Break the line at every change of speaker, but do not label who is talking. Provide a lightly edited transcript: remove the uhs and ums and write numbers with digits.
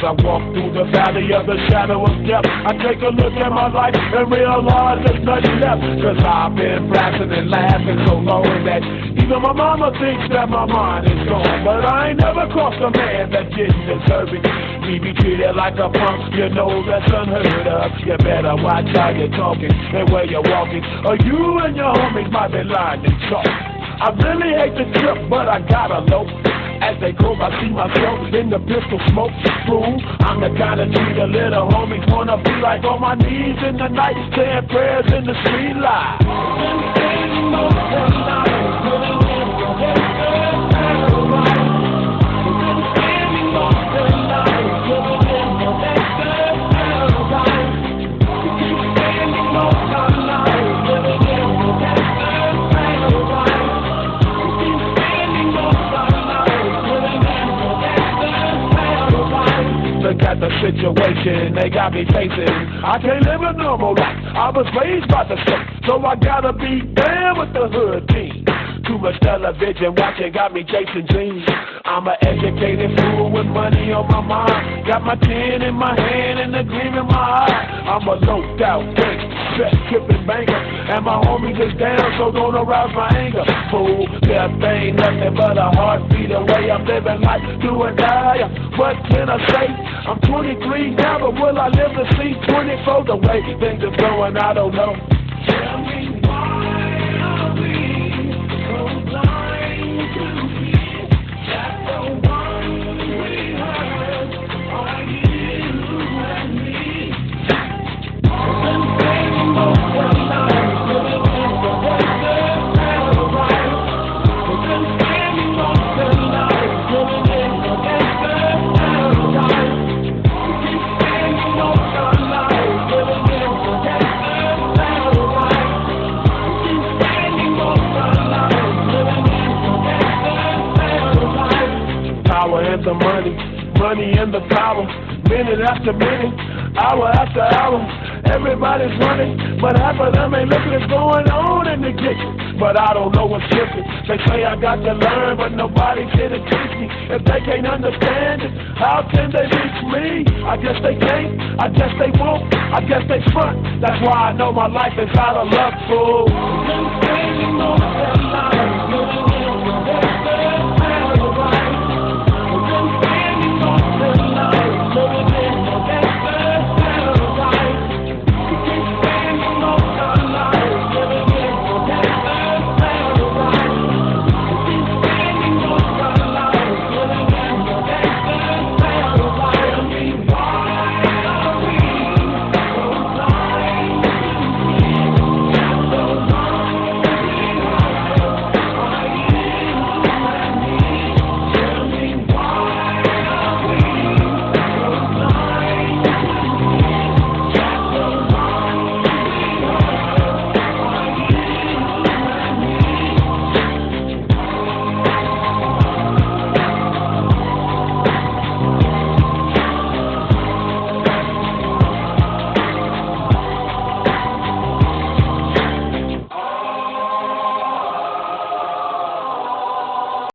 I walk through the valley of the shadow of death, I take a look at my life and realize there's nothing left. Cause I've been blasting and laughing so long that even my mama thinks that my mind is gone. But I ain't never crossed a man that didn't deserve it. Me be treated like a punk, you know that's unheard of. You better watch how you're talking and where you're walking, or you and your homies might be lying and chalk. I really hate the trip, but I gotta low. As they go, I see myself in the pistol smoke room. I'm the kind of dude the little homies wanna be like, on my knees in the night, saying prayers in the street light. Look at the situation they got me facing. I can't live a normal life. I was raised by the state, so I gotta be down with the hood team. Too much television watching got me chasing dreams. I'm an educated fool with money on my mind. Got my tin in my hand and a gleam in my eye. I'm a loped out gangster, set tripping banker, and my homies is down, so don't arouse my anger. Fool, death ain't nothing but a heartbeat away. I'm living life do or die. What can I say? I'm 23 now, but will I live to see 24? The way things are going, I don't know. Tell me why are we so blind to see that the one we hurt are you and me? Been saying most of the night, living in the desert paradise. Been saying most of the night, living in the desert paradise. Keep saying most of the night, living in the desert paradise. Keep saying most of the night, living in the desert paradise. Power and the money, money and the power. Minute after minute, hour after hour, everybody's running, but half of them ain't looking what's going on in the kitchen. But I don't know what's different. They say I got to learn, but nobody's here to teach me. If they can't understand it, how can they reach me? I guess they can't, I guess they won't, I guess they front. That's why I know my life is out of luck, fool.